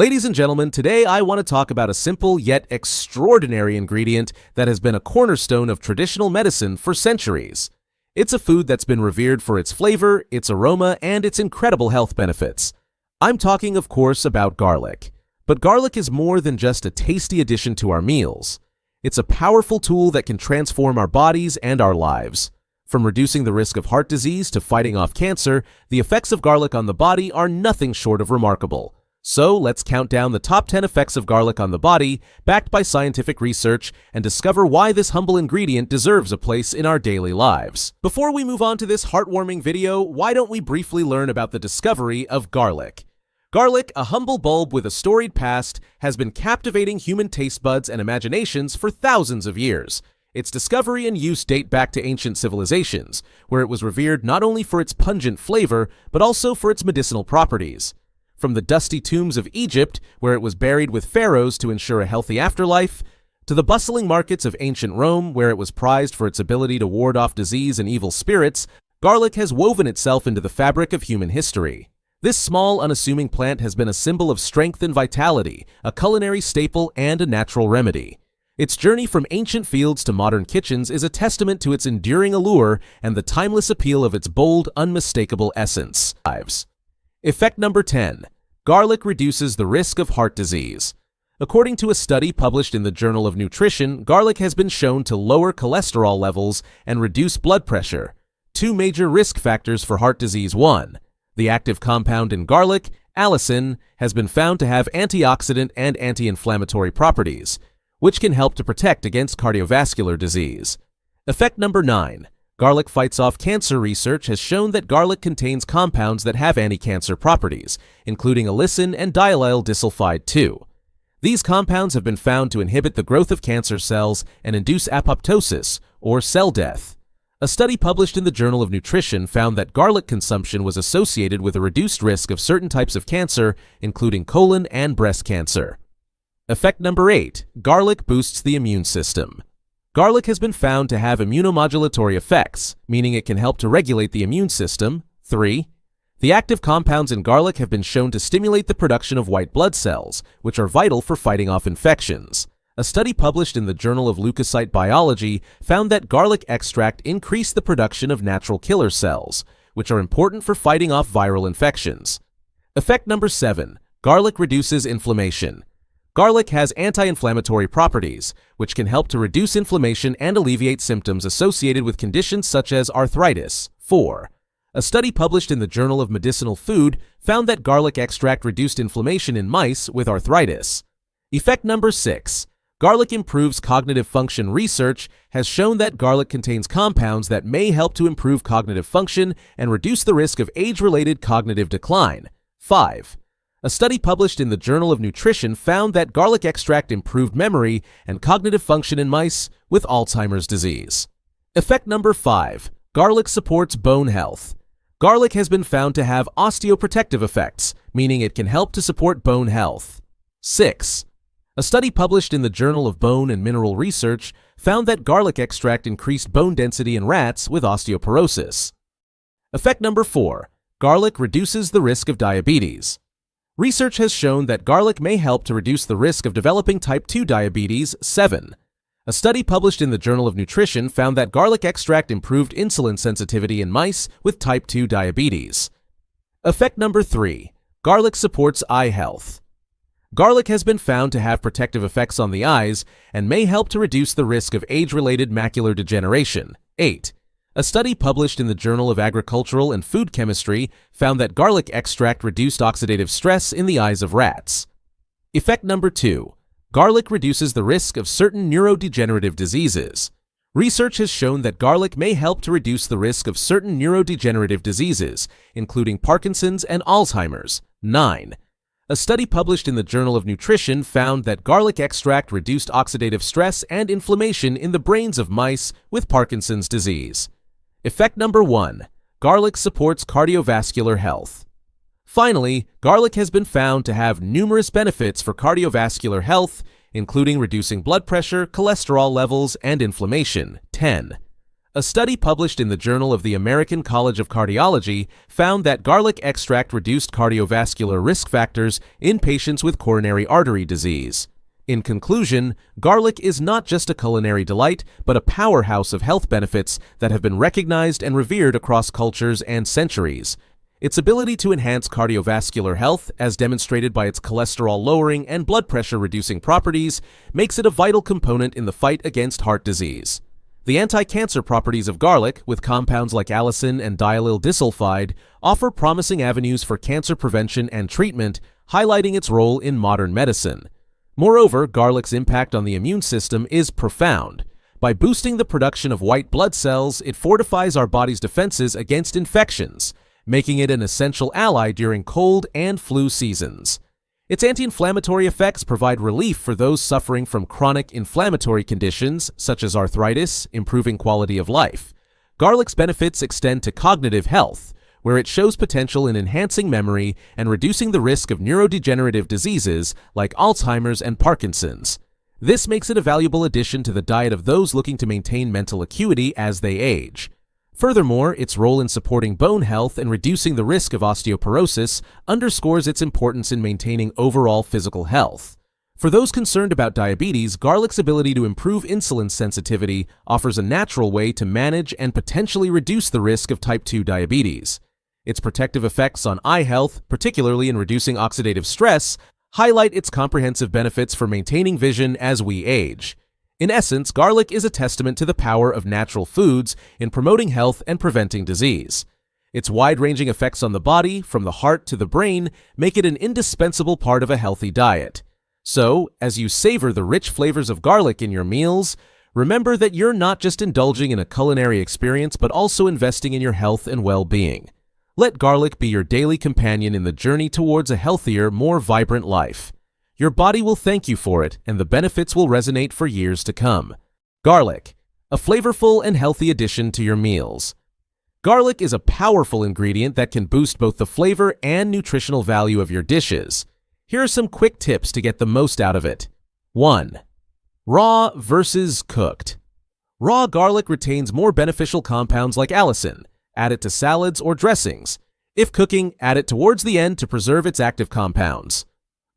Ladies and gentlemen, today I want to talk about a simple yet extraordinary ingredient that has been a cornerstone of traditional medicine for centuries. It's a food that's been revered for its flavor, its aroma, and its incredible health benefits. I'm talking, of course, about garlic. But garlic is more than just a tasty addition to our meals. It's a powerful tool that can transform our bodies and our lives. From reducing the risk of heart disease to fighting off cancer, the effects of garlic on the body are nothing short of remarkable. So let's count down the top 10 effects of garlic on the body, backed by scientific research, and discover why this humble ingredient deserves a place in our daily lives. Before we move on to this heartwarming video, why don't we briefly learn about the discovery of garlic? Garlic, a humble bulb with a storied past, has been captivating human taste buds and imaginations for thousands of years. Its discovery and use date back to ancient civilizations, where it was revered not only for its pungent flavor, but also for its medicinal properties. From the dusty tombs of Egypt, where it was buried with pharaohs to ensure a healthy afterlife, to the bustling markets of ancient Rome, where it was prized for its ability to ward off disease and evil spirits, garlic has woven itself into the fabric of human history. This small, unassuming plant has been a symbol of strength and vitality, a culinary staple, and a natural remedy. Its journey from ancient fields to modern kitchens is a testament to its enduring allure and the timeless appeal of its bold, unmistakable essence. Effect number 10. Garlic reduces the risk of heart disease. According to a study published in the Journal of Nutrition, garlic has been shown to lower cholesterol levels and reduce blood pressure. Two major risk factors for heart disease. 1. The active compound in garlic, allicin, has been found to have antioxidant and anti-inflammatory properties, which can help to protect against cardiovascular disease. Effect number 9. Garlic fights off cancer. Research has shown that garlic contains compounds that have anti-cancer properties, including allicin and diallyl disulfide 2. These compounds have been found to inhibit the growth of cancer cells and induce apoptosis, or cell death. A study published in the Journal of Nutrition found that garlic consumption was associated with a reduced risk of certain types of cancer, including colon and breast cancer. Effect number 8. Garlic boosts the immune system. Garlic has been found to have immunomodulatory effects, meaning it can help to regulate the immune system. 3. The active compounds in garlic have been shown to stimulate the production of white blood cells, which are vital for fighting off infections. A study published in the Journal of Leukocyte Biology found that garlic extract increased the production of natural killer cells, which are important for fighting off viral infections. Effect number 7. Garlic reduces inflammation. Garlic has anti-inflammatory properties, which can help to reduce inflammation and alleviate symptoms associated with conditions such as arthritis. 4. A study published in the Journal of Medicinal Food found that garlic extract reduced inflammation in mice with arthritis. Effect number 6. Garlic improves cognitive function. Research has shown that garlic contains compounds that may help to improve cognitive function and reduce the risk of age-related cognitive decline. 5. A study published in the Journal of Nutrition found that garlic extract improved memory and cognitive function in mice with Alzheimer's disease. Effect number 5. Garlic supports bone health. Garlic has been found to have osteoprotective effects, meaning it can help to support bone health. 6. A study published in the Journal of Bone and Mineral Research found that garlic extract increased bone density in rats with osteoporosis. Effect number 4. Garlic reduces the risk of diabetes. Research has shown that garlic may help to reduce the risk of developing type 2 diabetes. 7. A study published in the Journal of Nutrition found that garlic extract improved insulin sensitivity in mice with type 2 diabetes. Effect number 3. Garlic supports eye health. Garlic has been found to have protective effects on the eyes and may help to reduce the risk of age-related macular degeneration. 8. A study published in the Journal of Agricultural and Food Chemistry found that garlic extract reduced oxidative stress in the eyes of rats. Effect number 2. Garlic reduces the risk of certain neurodegenerative diseases. Research has shown that garlic may help to reduce the risk of certain neurodegenerative diseases, including Parkinson's and Alzheimer's. 9. A study published in the Journal of Nutrition found that garlic extract reduced oxidative stress and inflammation in the brains of mice with Parkinson's disease. Effect number 1. Garlic supports cardiovascular health. Finally, garlic has been found to have numerous benefits for cardiovascular health, including reducing blood pressure, cholesterol levels, and inflammation. 10. A study published in the Journal of the American College of Cardiology found that garlic extract reduced cardiovascular risk factors in patients with coronary artery disease. In conclusion, garlic is not just a culinary delight, but a powerhouse of health benefits that have been recognized and revered across cultures and centuries. Its ability to enhance cardiovascular health, as demonstrated by its cholesterol-lowering and blood pressure-reducing properties, makes it a vital component in the fight against heart disease. The anti-cancer properties of garlic, with compounds like allicin and diallyl disulfide, offer promising avenues for cancer prevention and treatment, highlighting its role in modern medicine. Moreover, garlic's impact on the immune system is profound. By boosting the production of white blood cells, it fortifies our body's defenses against infections, making it an essential ally during cold and flu seasons. Its anti-inflammatory effects provide relief for those suffering from chronic inflammatory conditions, such as arthritis, improving quality of life. Garlic's benefits extend to cognitive health, where it shows potential in enhancing memory and reducing the risk of neurodegenerative diseases like Alzheimer's and Parkinson's. This makes it a valuable addition to the diet of those looking to maintain mental acuity as they age. Furthermore, its role in supporting bone health and reducing the risk of osteoporosis underscores its importance in maintaining overall physical health. For those concerned about diabetes, garlic's ability to improve insulin sensitivity offers a natural way to manage and potentially reduce the risk of type 2 diabetes. Its protective effects on eye health, particularly in reducing oxidative stress, highlight its comprehensive benefits for maintaining vision as we age. In essence, garlic is a testament to the power of natural foods in promoting health and preventing disease. Its wide-ranging effects on the body, from the heart to the brain, make it an indispensable part of a healthy diet. So, as you savor the rich flavors of garlic in your meals, remember that you're not just indulging in a culinary experience, but also investing in your health and well-being. Let garlic be your daily companion in the journey towards a healthier, more vibrant life. Your body will thank you for it, and the benefits will resonate for years to come. Garlic, a flavorful and healthy addition to your meals. Garlic is a powerful ingredient that can boost both the flavor and nutritional value of your dishes. Here are some quick tips to get the most out of it. 1. Raw versus cooked. Raw garlic retains more beneficial compounds like allicin. Add it to salads or dressings. If cooking, add it towards the end to preserve its active compounds.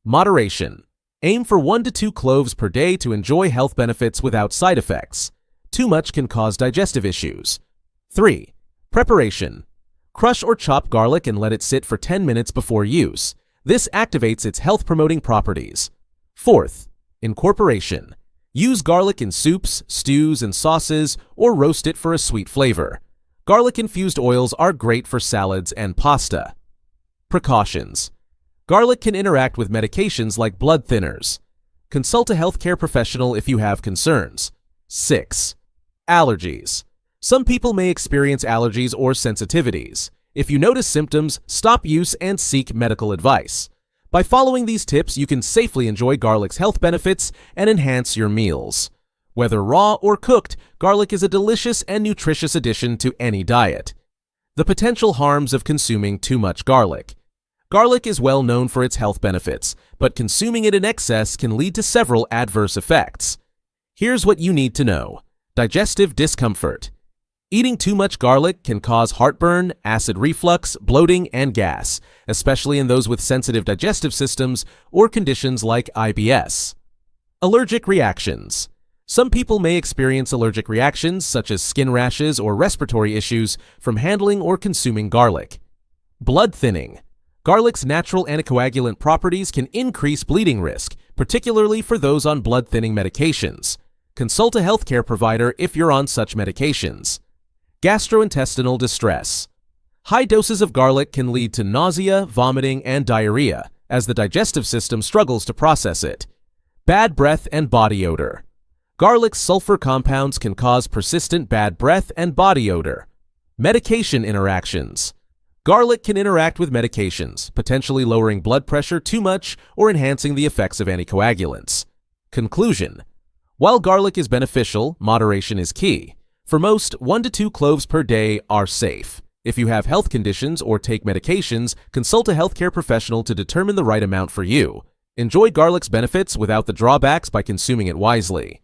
Moderation. Aim for 1 to 2 cloves per day to enjoy health benefits without side effects. Too much can cause digestive issues. 3. Preparation. Crush or chop garlic and let it sit for 10 minutes before use. This activates its health-promoting properties. 4th. Incorporation. Use garlic in soups, stews, and sauces, or roast it for a sweet flavor. Garlic-infused oils are great for salads and pasta. Precautions. Garlic can interact with medications like blood thinners. Consult a healthcare professional if you have concerns. 6. Allergies. Some people may experience allergies or sensitivities. If you notice symptoms, stop use and seek medical advice. By following these tips, you can safely enjoy garlic's health benefits and enhance your meals. Whether raw or cooked, garlic is a delicious and nutritious addition to any diet. The potential harms of consuming too much garlic. Garlic is well known for its health benefits, but consuming it in excess can lead to several adverse effects. Here's what you need to know. Digestive discomfort. Eating too much garlic can cause heartburn, acid reflux, bloating, and gas, especially in those with sensitive digestive systems or conditions like IBS. Allergic reactions. Some people may experience allergic reactions such as skin rashes or respiratory issues from handling or consuming garlic. Blood thinning. Garlic's natural anticoagulant properties can increase bleeding risk, particularly for those on blood-thinning medications. Consult a healthcare provider if you're on such medications. Gastrointestinal distress. High doses of garlic can lead to nausea, vomiting, and diarrhea, as the digestive system struggles to process it. Bad breath and body odor. Garlic's sulfur compounds can cause persistent bad breath and body odor. Medication interactions. Garlic can interact with medications, potentially lowering blood pressure too much or enhancing the effects of anticoagulants. Conclusion. While garlic is beneficial, moderation is key. For most, 1 to 2 cloves per day are safe. If you have health conditions or take medications, consult a healthcare professional to determine the right amount for you. Enjoy garlic's benefits without the drawbacks by consuming it wisely.